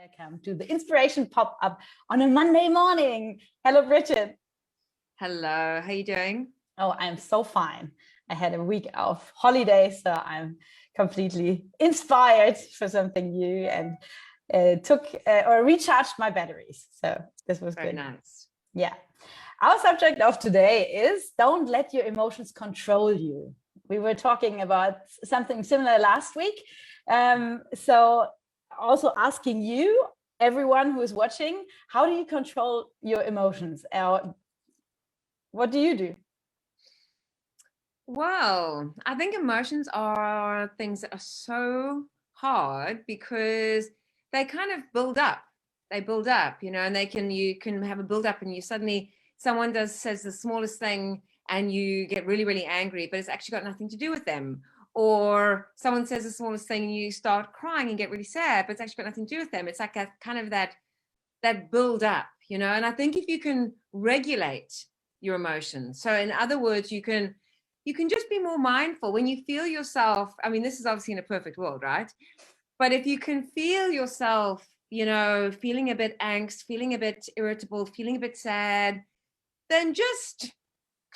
welcome to the Inspiration Pop-Up on a Monday morning. Hello, Bridget. Hello, how you doing? Oh, I'm so fine. I had a week of holiday, so I'm completely inspired for something new and recharged my batteries. So this was Very good. nice. Yeah. Our subject of today is don't let your emotions control you. We were talking about something similar last week. So also asking you, everyone who is watching, how do you control your emotions? What do you do? Well, I think emotions are things that are so hard because they kind of build up. They build up, and you can have a build up and you suddenly someone says the smallest thing and you get really, really angry, but it's actually got nothing to do with them. Or someone says the smallest thing and you start crying and get really sad, but it's actually got nothing to do with them. It's like a kind of that build up, and I think if you can regulate your emotions, so in other words, you can just be more mindful when you feel yourself. I mean, this is obviously in a perfect world, right? But if you can feel yourself, feeling a bit angst, feeling a bit irritable, feeling a bit sad, then just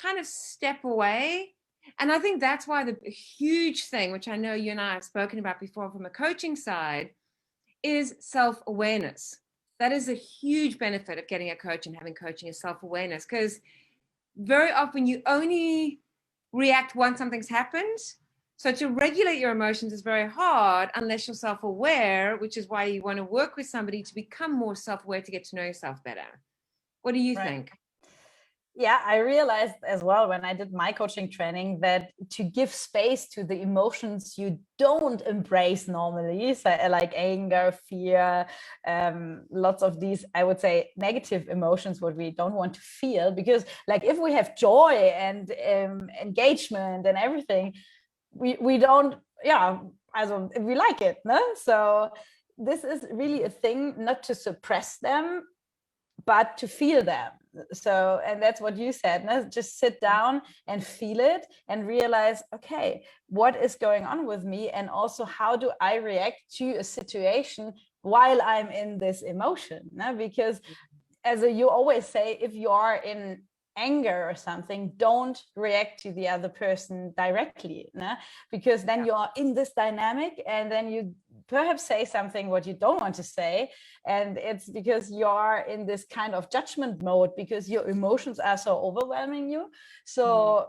kind of step away. And I think that's why the huge thing, which I know you and I have spoken about before from a coaching side, is self-awareness. That is a huge benefit of getting a coach and having coaching, is self-awareness, because very often you only react once something's happened. So to regulate your emotions is very hard unless you're self-aware, which is why you want to work with somebody to become more self-aware, to get to know yourself better. What do you think? Yeah, I realized as well when I did my coaching training that to give space to the emotions you don't embrace normally, so like anger, fear, lots of these, I would say, negative emotions, what we don't want to feel, because like if we have joy and engagement and everything, we don't, also we like it, no? So this is really a thing, not to suppress them, but to feel them. So, and that's what you said, no? Just sit down and feel it and realize, okay, what is going on with me? And also, how do I react to a situation while I'm in this emotion? No? Because you always say, if you are in anger or something, don't react to the other person directly, no? Because then you are in this dynamic and then you perhaps say something what you don't want to say, and it's because you are in this kind of judgment mode because your emotions are so overwhelming you. So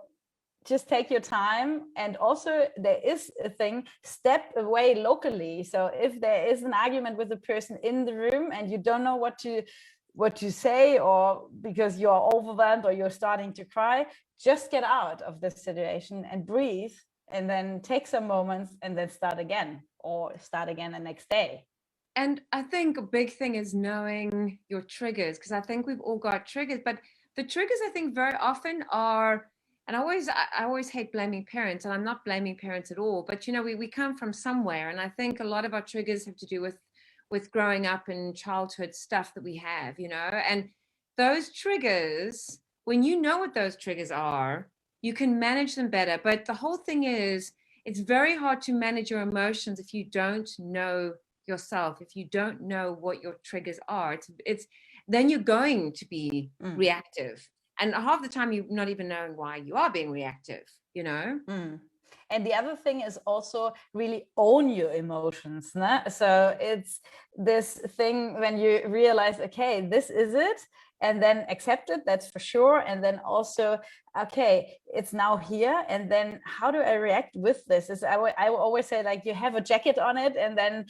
just take your time. And also there is a thing, step away locally. So if there is an argument with the person in the room and you don't know what to say, or because you're overwhelmed or you're starting to cry, just get out of this situation and breathe, and then take some moments and then start again, or start again the next day. And I think a big thing is knowing your triggers, because I think we've all got triggers, but the triggers I think very often are, and I always hate blaming parents, and I'm not blaming parents at all, but we come from somewhere, and I think a lot of our triggers have to do with growing up and childhood stuff that we have, and those triggers, when you know what those triggers are, you can manage them better. But the whole thing is, it's very hard to manage your emotions if you don't know yourself, if you don't know what your triggers are. It's then you're going to be reactive, and half the time you're not even knowing why you are being reactive. And the other thing is also really own your emotions, no? So it's this thing when you realize, okay, this is it, and then accept it, that's for sure. And then also, okay, it's now here, and then how do I react with this? I always say, like, you have a jacket on it, and then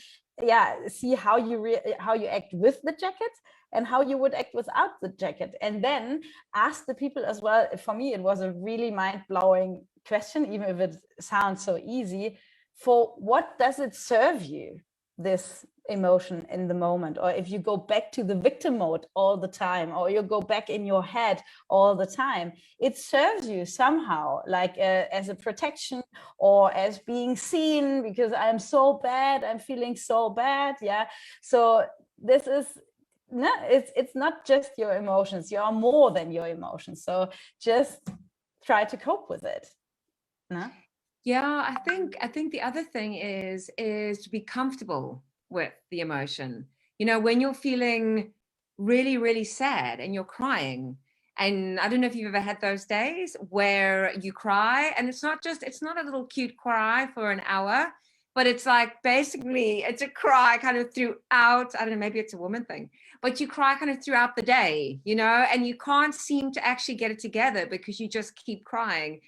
see how you act with the jacket and how you would act without the jacket, and then ask the people as well. For me, it was a really mind-blowing question, even if it sounds so easy. For what does it serve you, this emotion in the moment? Or if you go back to the victim mode all the time, or you go back in your head all the time, it serves you somehow, like as a protection, or as being seen, because I'm so bad, I'm feeling so bad. So this is no, it's not just your emotions, you are more than your emotions. So just try to cope with it. No? Yeah, I think the other thing is to be comfortable with the emotion. You know, when you're feeling really, really sad and you're crying, and I don't know if you've ever had those days where you cry, and it's not a little cute cry for an hour, but it's like basically it's a cry kind of throughout. I don't know, maybe it's a woman thing, but you cry kind of throughout the day, you know, and you can't seem to actually get it together because you just keep crying.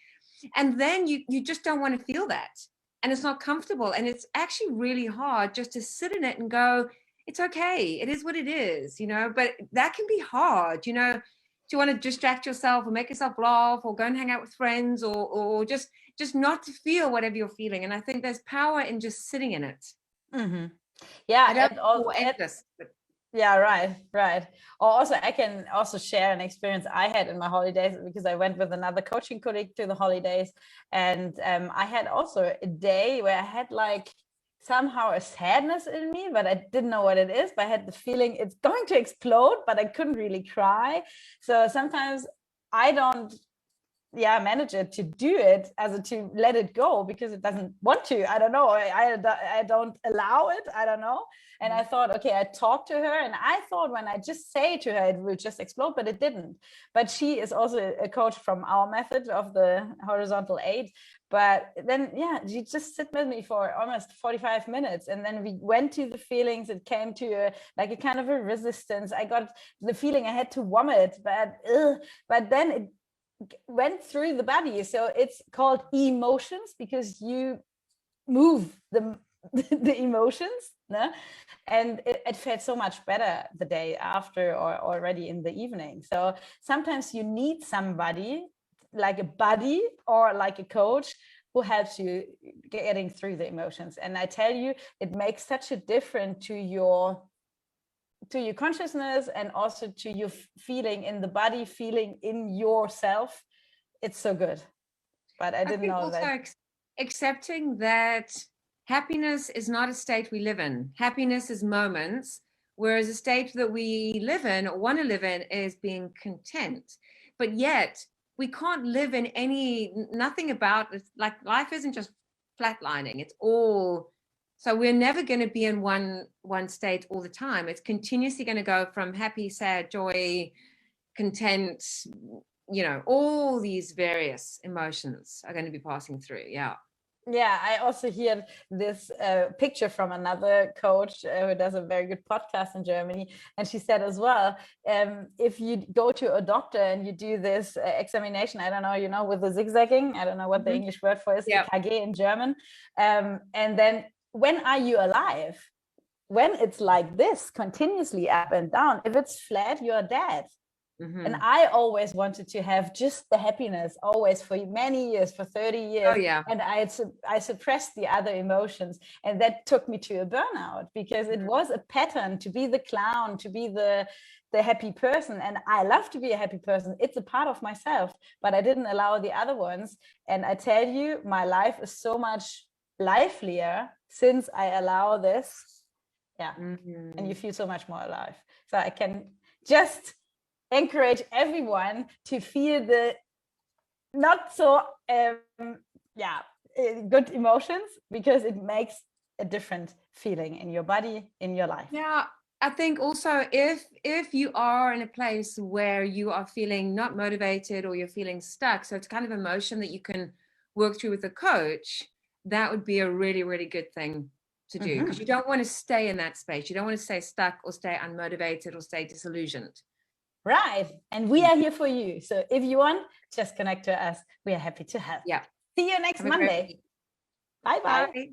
And then you just don't want to feel that. And it's not comfortable. And it's actually really hard just to sit in it and go, it's okay. It is what it is, you know, but that can be hard, you know. Do you want to distract yourself or make yourself laugh or go and hang out with friends or just not to feel whatever you're feeling? And I think there's power in just sitting in it. Mm-hmm. Yeah. I don't know endless, but yeah, right. Or also, I can also share an experience I had in my holidays, because I went with another coaching colleague to the holidays, and I had also a day where I had like somehow a sadness in me, but I didn't know what it is. But I had the feeling it's going to explode, but I couldn't really cry. So sometimes I don't manage it to do it to let it go because it doesn't want to. I don't know. I don't allow it. I don't know. And I thought, okay, I talked to her, and I thought when I just say to her, it will just explode, but it didn't. But she is also a coach from our method of the horizontal 8. But then, she just sit with me for almost 45 minutes. And then we went to the feelings. It came to a kind of a resistance. I got the feeling I had to vomit, but then it went through the body. So it's called emotions because you move the emotions, no? And it felt so much better the day after or already in the evening. So sometimes you need somebody like a buddy or like a coach who helps you getting through the emotions. And I tell you, it makes such a difference to your consciousness and also to your feeling in the body, feeling in yourself. It's so good. But I didn't know that. Accepting that happiness is not a state we live in. Happiness is moments, whereas a state that we live in or want to live in is being content. But yet we can't live in nothing about it. Like life isn't just flatlining. It's all, so we're never going to be in one state all the time. It's continuously going to go from happy, sad, joy, content, you know, all these various emotions are going to be passing through. Yeah, I also hear this picture from another coach who does a very good podcast in Germany. And she said as well, if you go to a doctor and you do this examination, I don't know, with the zigzagging, I don't know what the English word for is, the KG in German. And then when are you alive? When it's like this, continuously up and down, if it's flat, you're dead. Mm-hmm. And I always wanted to have just the happiness, always, for many years, for 30 years. Oh, yeah. And I suppressed the other emotions. And that took me to a burnout because it was a pattern to be the clown, to be the happy person. And I love to be a happy person. It's a part of myself, but I didn't allow the other ones. And I tell you, my life is so much livelier since I allow this. Yeah. Mm-hmm. And you feel so much more alive. So I can just encourage everyone to feel the not so good emotions, because it makes a different feeling in your body, in your life. Yeah, I think also if you are in a place where you are feeling not motivated or you're feeling stuck, so it's kind of emotion that you can work through with a coach, that would be a really, really good thing to do, because you don't want to stay in that space. You don't want to stay stuck or stay unmotivated or stay disillusioned. Right. And we are here for you. So if you want, just connect to us. We are happy to help. Yeah. See you next Monday. Bye-bye. Bye.